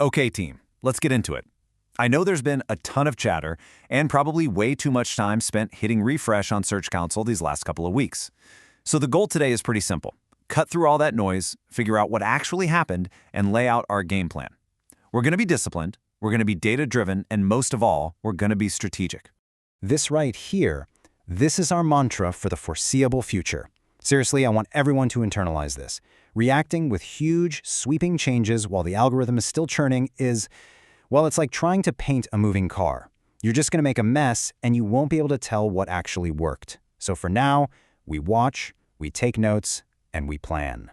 Okay, team, let's get into it. I know there's been a ton of chatter and probably way too much time spent hitting refresh on Search Console these last couple of weeks. So the goal today is pretty simple. Cut through all that noise, figure out what actually happened, and lay out our game plan. We're going to be disciplined, we're going to be data-driven, and most of all, we're going to be strategic. This right here, this is our mantra for the foreseeable future. Seriously, I want everyone to internalize this. Reacting with huge, sweeping changes while the algorithm is still churning is, well, it's like trying to paint a moving car. You're just going to make a mess, and you won't be able to tell what actually worked. So for now, we watch, we take notes, and we plan.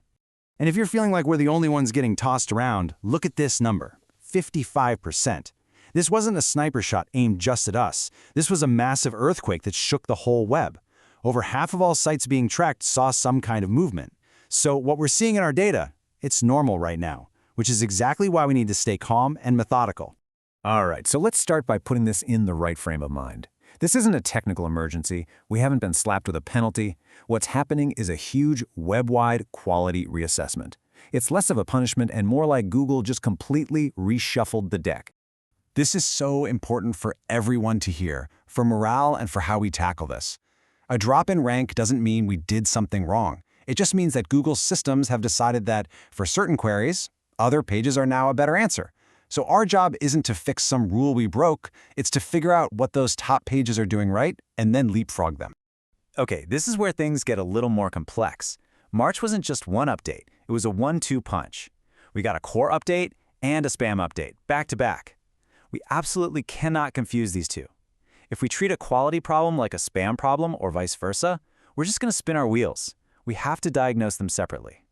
And if you're feeling like we're the only ones getting tossed around, look at this number, 55%. This wasn't a sniper shot aimed just at us. This was a massive earthquake that shook the whole web. Over half of all sites being tracked saw some kind of movement. So what we're seeing in our data, it's normal right now, which is exactly why we need to stay calm and methodical. All right, so let's start by putting this in the right frame of mind. This isn't a technical emergency. We haven't been slapped with a penalty. What's happening is a huge web-wide quality reassessment. It's less of a punishment and more like Google just completely reshuffled the deck. This is so important for everyone to hear, for morale and for how we tackle this. A drop in rank doesn't mean we did something wrong. It just means that Google's systems have decided that, for certain queries, other pages are now a better answer. So our job isn't to fix some rule we broke, it's to figure out what those top pages are doing right and then leapfrog them. Okay, this is where things get a little more complex. March wasn't just one update, it was a 1-2 punch. We got a core update and a spam update, back to back. We absolutely cannot confuse these two. If we treat a quality problem like a spam problem or vice versa, we're just going to spin our wheels. We have to diagnose them separately.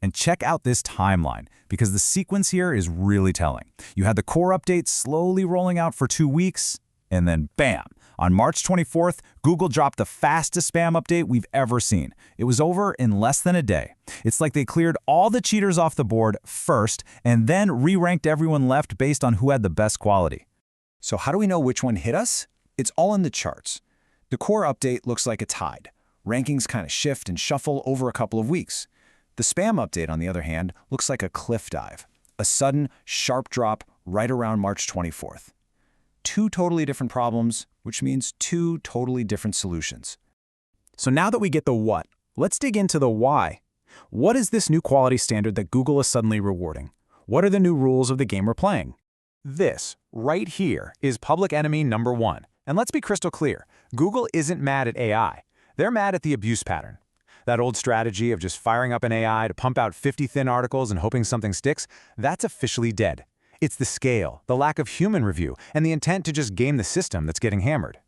And check out this timeline, because the sequence here is really telling. You had the core update slowly rolling out for 2 weeks, and then bam! On March 24th, Google dropped the fastest spam update we've ever seen. It was over in less than a day. It's like they cleared all the cheaters off the board first, and then re-ranked everyone left based on who had the best quality. So how do we know which one hit us? It's all in the charts. The core update looks like a tide. Rankings kind of shift and shuffle over a couple of weeks. The spam update, on the other hand, looks like a cliff dive, a sudden, sharp drop right around March 24th. Two totally different problems, which means two totally different solutions. So now that we get the what, let's dig into the why. What is this new quality standard that Google is suddenly rewarding? What are the new rules of the game we're playing? This, right here, is public enemy number one. And let's be crystal clear, Google isn't mad at AI. They're mad at the abuse pattern. That old strategy of just firing up an AI to pump out 50 thin articles and hoping something sticks, that's officially dead. It's the scale, the lack of human review, and the intent to just game the system that's getting hammered.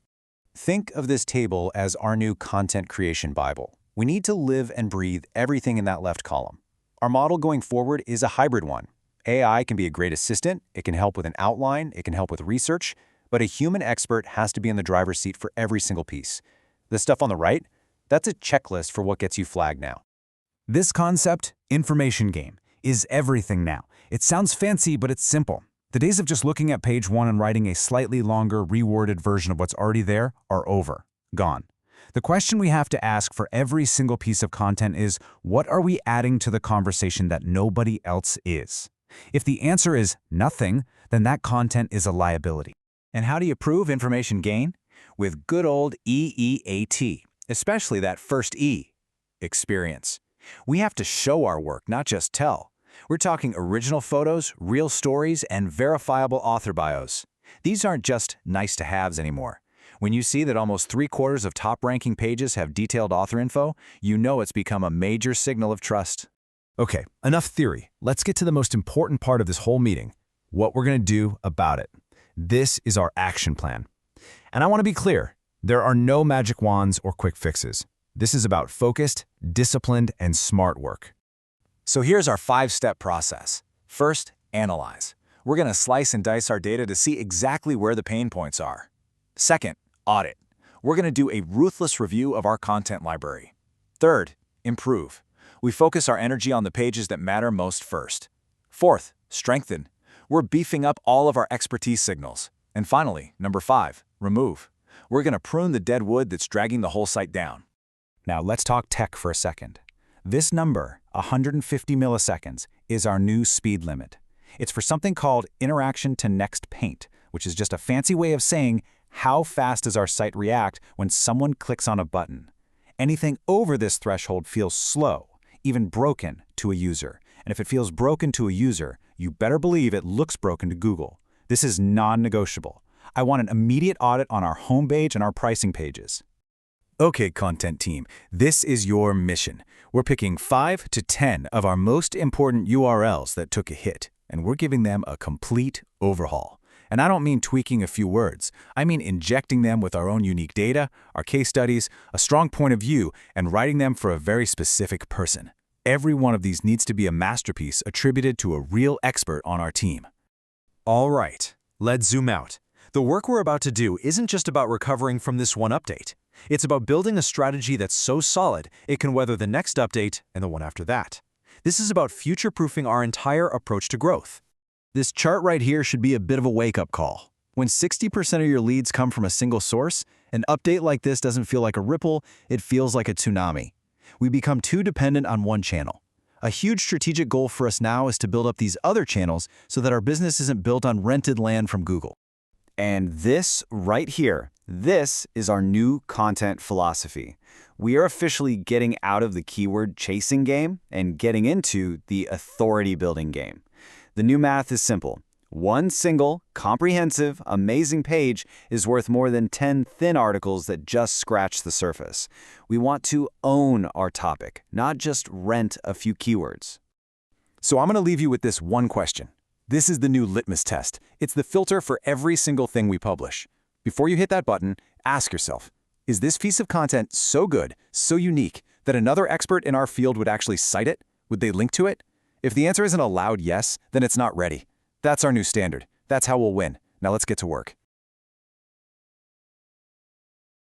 Think of this table as our new content creation Bible. We need to live and breathe everything in that left column. Our model going forward is a hybrid one. AI can be a great assistant, it can help with an outline, it can help with research, but a human expert has to be in the driver's seat for every single piece. The stuff on the right, that's a checklist for what gets you flagged now. This concept, information game, is everything now. It sounds fancy, but it's simple. The days of just looking at page 1 and writing a slightly longer, reworded version of what's already there are over, gone. The question we have to ask for every single piece of content is, what are we adding to the conversation that nobody else is? If the answer is nothing, then that content is a liability. And how do you prove information gain? With good old EEAT, especially that first E, experience. We have to show our work, not just tell. We're talking original photos, real stories, and verifiable author bios. These aren't just nice-to-haves anymore. When you see that almost 3/4 of top-ranking pages have detailed author info, you know it's become a major signal of trust. Okay, enough theory. Let's get to the most important part of this whole meeting, what we're going to do about it. This is our action plan. And I want to be clear, there are no magic wands or quick fixes. This is about focused, disciplined, and smart work. So here's our 5-step process. First, analyze. We're going to slice and dice our data to see exactly where the pain points are. Second, audit. We're going to do a ruthless review of our content library. Third, improve. We focus our energy on the pages that matter most first. Fourth, strengthen. We're beefing up all of our expertise signals. And finally, number 5, remove. We're going to prune the dead wood that's dragging the whole site down. Now let's talk tech for a second. This number, 150 milliseconds, is our new speed limit. It's for something called interaction to next paint, which is just a fancy way of saying how fast does our site react when someone clicks on a button. Anything over this threshold feels slow, even broken, to a user. And if it feels broken to a user, you better believe it looks broken to Google. This is non-negotiable. I want an immediate audit on our homepage and our pricing pages. Okay, content team, this is your mission. We're picking 5 to 10 of our most important URLs that took a hit, and we're giving them a complete overhaul. And I don't mean tweaking a few words. I mean injecting them with our own unique data, our case studies, a strong point of view, and writing them for a very specific person. Every one of these needs to be a masterpiece attributed to a real expert on our team. All right, let's zoom out. The work we're about to do isn't just about recovering from this one update. It's about building a strategy that's so solid it can weather the next update and the one after that. This is about future-proofing our entire approach to growth. This chart right here should be a bit of a wake-up call. When 60% of your leads come from a single source, an update like this doesn't feel like a ripple, it feels like a tsunami. We become too dependent on one channel. A huge strategic goal for us now is to build up these other channels so that our business isn't built on rented land from Google. And this right here, this is our new content philosophy. We are officially getting out of the keyword chasing game and getting into the authority building game. The new math is simple. One single, comprehensive, amazing page is worth more than 10 thin articles that just scratch the surface. We want to own our topic, not just rent a few keywords. So I'm going to leave you with this one question. This is the new litmus test. It's the filter for every single thing we publish. Before you hit that button, ask yourself, is this piece of content so good, so unique, that another expert in our field would actually cite it? Would they link to it? If the answer isn't a loud yes, then it's not ready. That's our new standard. That's how we'll win. Now let's get to work.